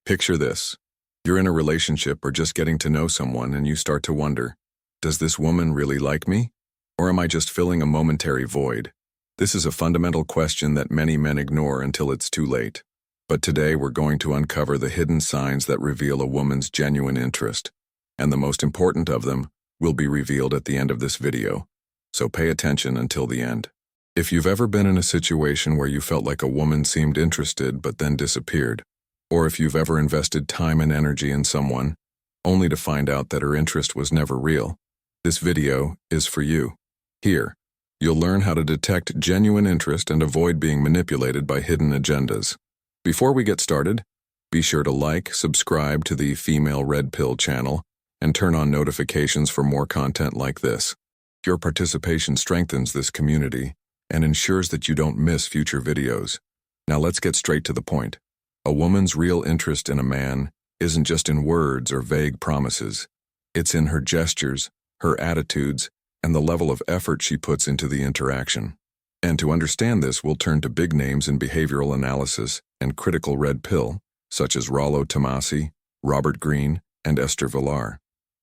Picture this. You're in a relationship or just getting to know someone and you start to wonder, does this woman really like me? Or am I just filling a momentary void? This is a fundamental question that many men ignore until it's too late. But today we're going to uncover the hidden signs that reveal a woman's genuine interest. And the most important of them will be revealed at the end of this video. So pay attention until the end. If you've ever been in a situation where you felt like a woman seemed interested but then disappeared, or if you've ever invested time and energy in someone, only to find out that her interest was never real, this video is for you. Here, you'll learn how to detect genuine interest and avoid being manipulated by hidden agendas. Before we get started, be sure to like, subscribe to the Female Red Pill channel, and turn on notifications for more content like this. Your participation strengthens this community and ensures that you don't miss future videos. Now let's get straight to the point. A woman's real interest in a man isn't just in words or vague promises. It's in her gestures, her attitudes, and the level of effort she puts into the interaction. And to understand this, we'll turn to big names in behavioral analysis and critical red pill, such as Rollo Tomassi, Robert Greene, and Esther Vilar.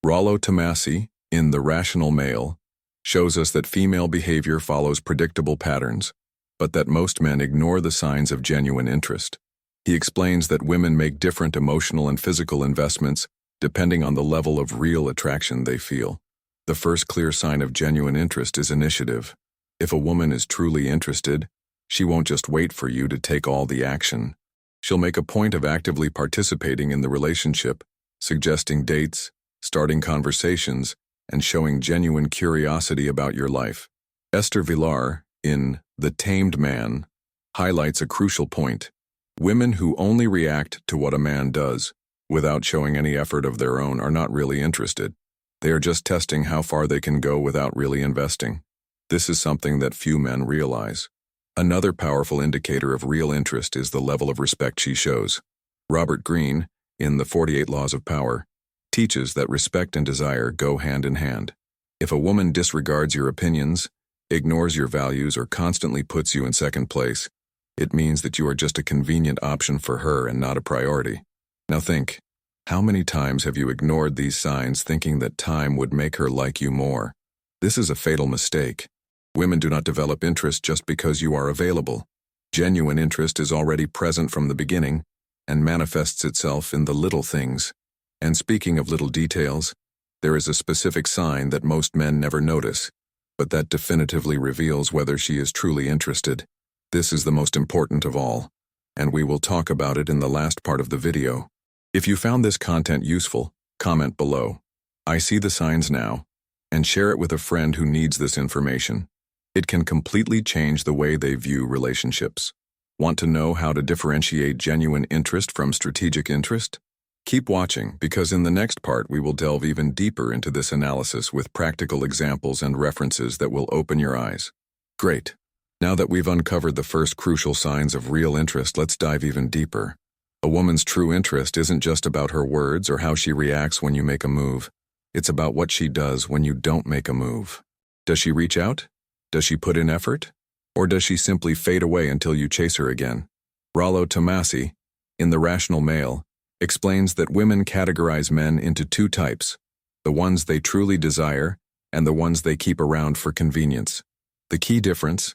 Rollo Tomassi, in The Rational Male, shows us that female behavior follows predictable patterns, but that most men ignore the signs of genuine interest. He explains that women make different emotional and physical investments depending on the level of real attraction they feel. The first clear sign of genuine interest is initiative. If a woman is truly interested, she won't just wait for you to take all the action. She'll make a point of actively participating in the relationship, suggesting dates, starting conversations, and showing genuine curiosity about your life. Esther Vilar, in The Tamed Man, highlights a crucial point. Women who only react to what a man does, without showing any effort of their own, are not really interested. They are just testing how far they can go without really investing. This is something that few men realize. Another powerful indicator of real interest is the level of respect she shows. Robert Greene, in The 48 Laws of Power, teaches that respect and desire go hand in hand. If a woman disregards your opinions, ignores your values, or constantly puts you in second place, it means that you are just a convenient option for her and not a priority. Now think, how many times have you ignored these signs thinking that time would make her like you more? This is a fatal mistake. Women do not develop interest just because you are available. Genuine interest is already present from the beginning and manifests itself in the little things. And speaking of little details, there is a specific sign that most men never notice, but that definitively reveals whether she is truly interested. This is the most important of all, and we will talk about it in the last part of the video. If you found this content useful, comment below, "I see the signs now," and share it with a friend who needs this information. It can completely change the way they view relationships. Want to know how to differentiate genuine interest from strategic interest? Keep watching, because in the next part we will delve even deeper into this analysis with practical examples and references that will open your eyes. Great. Now that we've uncovered the first crucial signs of real interest, let's dive even deeper. A woman's true interest isn't just about her words or how she reacts when you make a move. It's about what she does when you don't make a move. Does she reach out? Does she put in effort? Or does she simply fade away until you chase her again? Rollo Tomassi, in The Rational Male, explains that women categorize men into two types: the ones they truly desire and the ones they keep around for convenience. The key difference: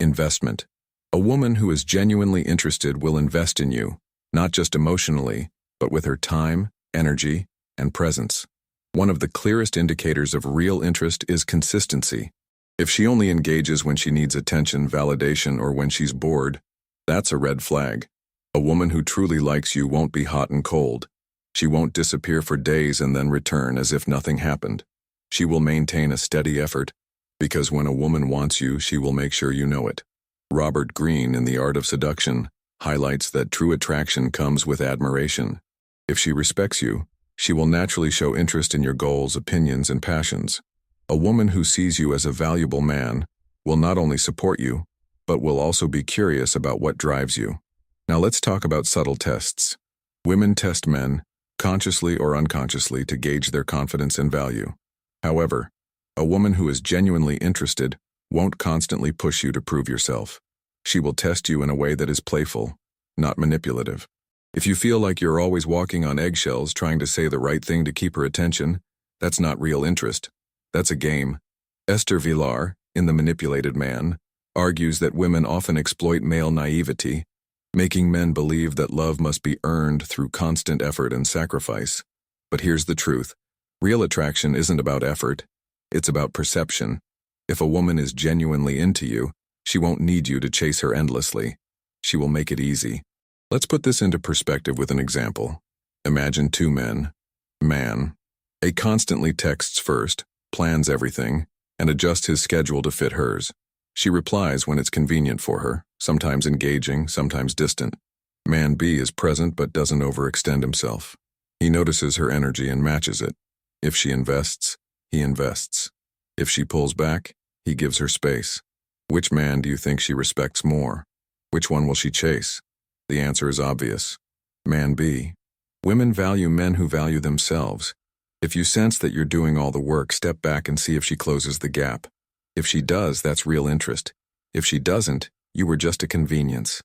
investment. A woman who is genuinely interested will invest in you, not just emotionally, but with her time, energy, and presence. One of the clearest indicators of real interest is consistency. If she only engages when she needs attention, validation, or when she's bored, that's a red flag. A woman who truly likes you won't be hot and cold. She won't disappear for days and then return as if nothing happened. She will maintain a steady effort, because when a woman wants you, she will make sure you know it. Robert Greene, in The Art of Seduction, highlights that true attraction comes with admiration. If she respects you, she will naturally show interest in your goals, opinions, and passions. A woman who sees you as a valuable man will not only support you, but will also be curious about what drives you. Now let's talk about subtle tests. Women test men, consciously or unconsciously, to gauge their confidence and value. However, a woman who is genuinely interested won't constantly push you to prove yourself. She will test you in a way that is playful, not manipulative. If you feel like you're always walking on eggshells trying to say the right thing to keep her attention, that's not real interest. That's a game. Esther Vilar, in The Manipulated Man, argues that women often exploit male naivety, making men believe that love must be earned through constant effort and sacrifice. But here's the truth. Real attraction isn't about effort. It's about perception. If a woman is genuinely into you, she won't need you to chase her endlessly. She will make it easy. Let's put this into perspective with an example. Imagine two men. Man. A constantly texts first, plans everything, and adjusts his schedule to fit hers. She replies when it's convenient for her, sometimes engaging, sometimes distant. Man B is present but doesn't overextend himself. He notices her energy and matches it. If she invests, he invests. If she pulls back, he gives her space. Which man do you think she respects more? Which one will she chase? The answer is obvious. Man B. Women value men who value themselves. If you sense that you're doing all the work, step back and see if she closes the gap. If she does, that's real interest. If she doesn't, you were just a convenience.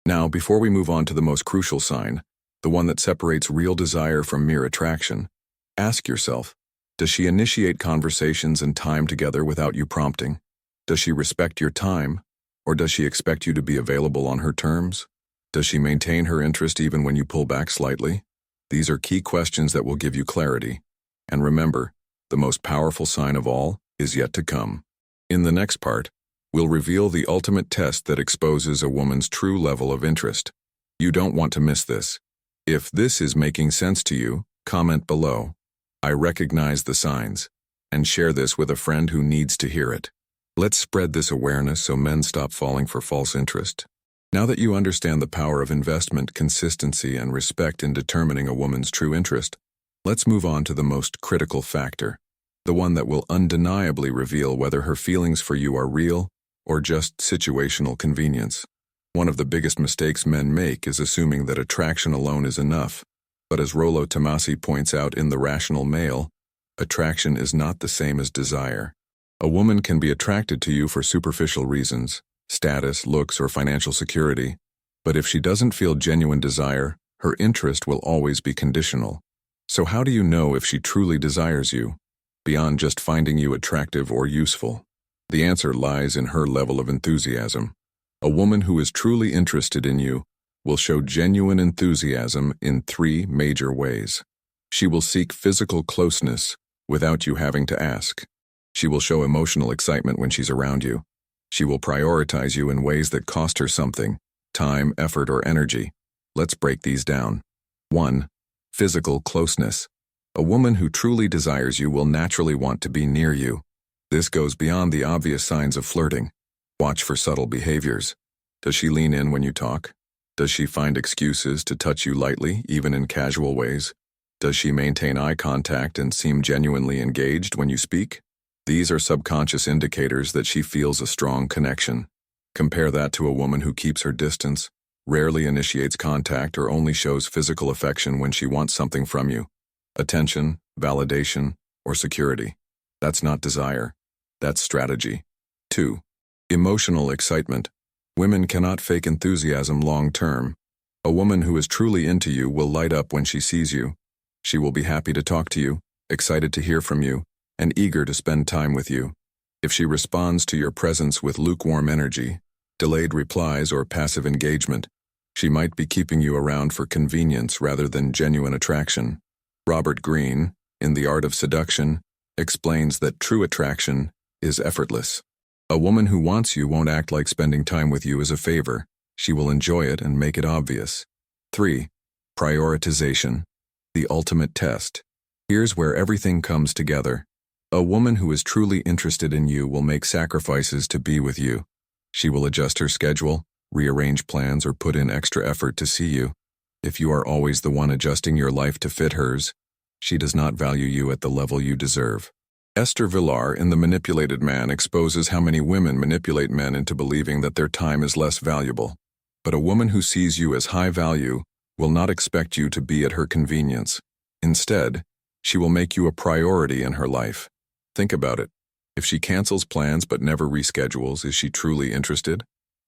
Now, before we move on to the most crucial sign, the one that separates real desire from mere attraction, ask yourself, does she initiate conversations and time together without you prompting? Does she respect your time, or does she expect you to be available on her terms? Does she maintain her interest even when you pull back slightly? These are key questions that will give you clarity. And remember, the most powerful sign of all is yet to come. In the next part, we'll reveal the ultimate test that exposes a woman's true level of interest. You don't want to miss this. If this is making sense to you, comment below. I recognize the signs, and share this with a friend who needs to hear it. Let's spread this awareness so men stop falling for false interest. Now that you understand the power of investment, consistency, and respect in determining a woman's true interest, let's move on to the most critical factor, the one that will undeniably reveal whether her feelings for you are real or just situational convenience. One of the biggest mistakes men make is assuming that attraction alone is enough. But as Rollo Tomassi points out in The Rational Male, attraction is not the same as desire. A woman can be attracted to you for superficial reasons, status, looks, or financial security, but if she doesn't feel genuine desire, her interest will always be conditional. So how do you know if she truly desires you, beyond just finding you attractive or useful? The answer lies in her level of enthusiasm. A woman who is truly interested in you will show genuine enthusiasm in 3 major ways. She will seek physical closeness without you having to ask. She will show emotional excitement when she's around you. She will prioritize you in ways that cost her something, time, effort, or energy. Let's break these down. 1. Physical closeness. A woman who truly desires you will naturally want to be near you. This goes beyond the obvious signs of flirting. Watch for subtle behaviors. Does she lean in when you talk? Does she find excuses to touch you lightly, even in casual ways? Does she maintain eye contact and seem genuinely engaged when you speak? These are subconscious indicators that she feels a strong connection. Compare that to a woman who keeps her distance, rarely initiates contact, or only shows physical affection when she wants something from you. Attention, validation, or security. That's not desire. That's strategy. 2. Emotional excitement. Women cannot fake enthusiasm long term. A woman who is truly into you will light up when she sees you. She will be happy to talk to you, excited to hear from you, and eager to spend time with you. If she responds to your presence with lukewarm energy, delayed replies, or passive engagement, she might be keeping you around for convenience rather than genuine attraction. Robert Greene, in The Art of Seduction, explains that true attraction is effortless. A woman who wants you won't act like spending time with you is a favor. She will enjoy it and make it obvious. 3. Prioritization. The ultimate test. Here's where everything comes together. A woman who is truly interested in you will make sacrifices to be with you. She will adjust her schedule, rearrange plans, or put in extra effort to see you. If you are always the one adjusting your life to fit hers, she does not value you at the level you deserve. Esther Vilar in The Manipulated Man exposes how many women manipulate men into believing that their time is less valuable. But a woman who sees you as high value will not expect you to be at her convenience. Instead, she will make you a priority in her life. Think about it. If she cancels plans but never reschedules, is she truly interested?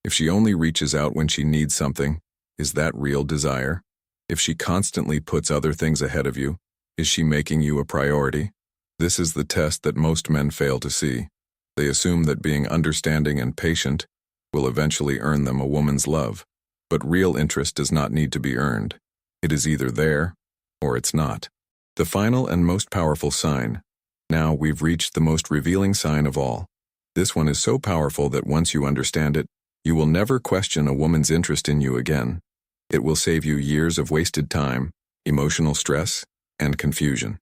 If she only reaches out when she needs something, is that real desire? If she constantly puts other things ahead of you, is she making you a priority? This is the test that most men fail to see. They assume that being understanding and patient will eventually earn them a woman's love. But real interest does not need to be earned. It is either there, or it's not. The final and most powerful sign. Now we've reached the most revealing sign of all. This one is so powerful that once you understand it, you will never question a woman's interest in you again. It will save you years of wasted time, emotional stress, and confusion.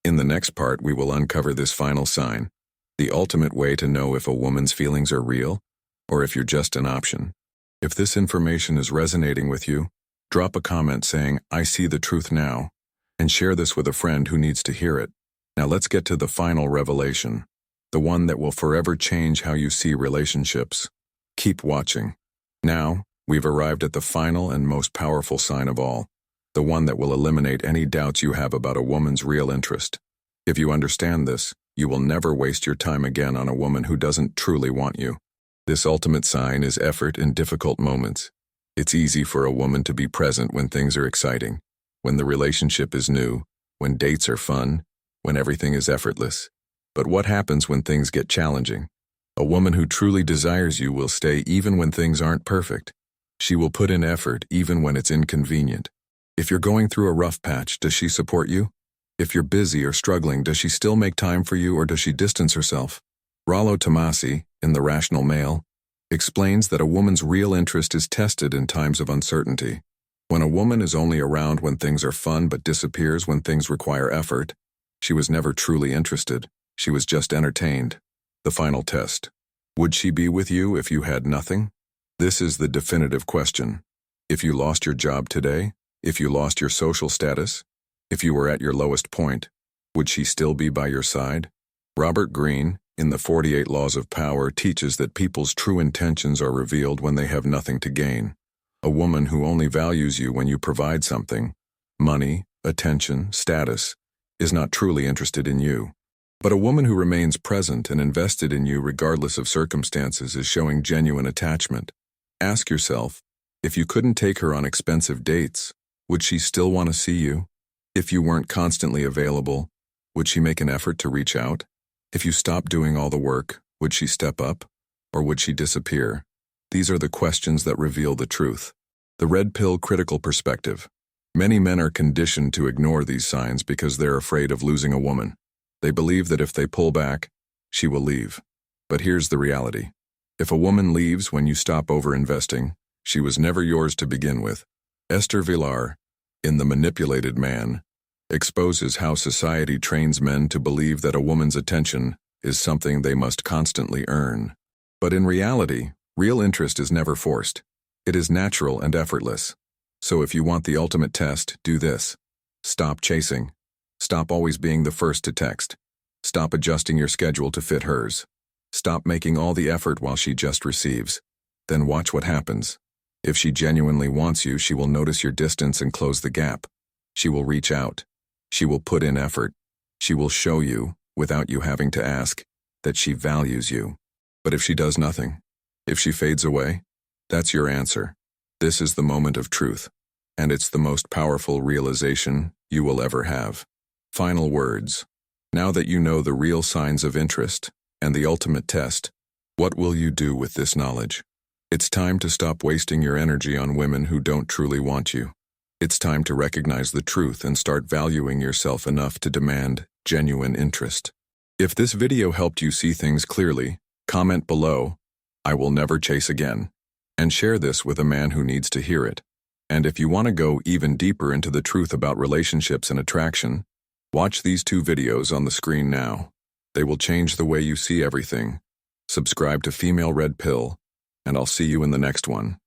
In the next part, we will uncover this final sign, the ultimate way to know if a woman's feelings are real, or if you're just an option. If this information is resonating with you, drop a comment saying, "I see the truth now," and share this with a friend who needs to hear it. Now let's get to the final revelation, the one that will forever change how you see relationships. Keep watching. Now, we've arrived at the final and most powerful sign of all, the one that will eliminate any doubts you have about a woman's real interest. If you understand this, you will never waste your time again on a woman who doesn't truly want you. This ultimate sign is effort in difficult moments. It's easy for a woman to be present when things are exciting, when the relationship is new, when dates are fun, when everything is effortless. But what happens when things get challenging? A woman who truly desires you will stay even when things aren't perfect. She will put in effort even when it's inconvenient. If you're going through a rough patch, does she support you? If you're busy or struggling, does she still make time for you, or does she distance herself? Rollo Tomassi, in The Rational Male, explains that a woman's real interest is tested in times of uncertainty. When a woman is only around when things are fun but disappears when things require effort, she was never truly interested. She was just entertained. The final test. Would she be with you if you had nothing? This is the definitive question. If you lost your job today, if you lost your social status, if you were at your lowest point, would she still be by your side? Robert Greene, in The 48 Laws of Power, teaches that people's true intentions are revealed when they have nothing to gain. A woman who only values you when you provide something, money, attention, status, is not truly interested in you. But a woman who remains present and invested in you regardless of circumstances is showing genuine attachment. Ask yourself, if you couldn't take her on expensive dates, would she still want to see you? If you weren't constantly available, would she make an effort to reach out? If you stopped doing all the work, would she step up, or would she disappear? These are the questions that reveal the truth. The Red Pill Critical Perspective. Many men are conditioned to ignore these signs because they're afraid of losing a woman. They believe that if they pull back, she will leave. But here's the reality. If a woman leaves when you stop over-investing, she was never yours to begin with. Esther Vilar, in The Manipulated Man, exposes how society trains men to believe that a woman's attention is something they must constantly earn. But in reality, real interest is never forced. It is natural and effortless. So if you want the ultimate test, do this. Stop chasing. Stop always being the first to text. Stop adjusting your schedule to fit hers. Stop making all the effort while she just receives. Then watch what happens. If she genuinely wants you, she will notice your distance and close the gap. She will reach out. She will put in effort. She will show you, without you having to ask, that she values you. But if she does nothing, if she fades away, that's your answer. This is the moment of truth, and it's the most powerful realization you will ever have. Final words. Now that you know the real signs of interest and the ultimate test, what will you do with this knowledge? It's time to stop wasting your energy on women who don't truly want you. It's time to recognize the truth and start valuing yourself enough to demand genuine interest. If this video helped you see things clearly, comment below, "I will never chase again," and share this with a man who needs to hear it. And if you want to go even deeper into the truth about relationships and attraction, watch these 2 videos on the screen now. They will change the way you see everything. Subscribe to Female Red Pill, and I'll see you in the next one.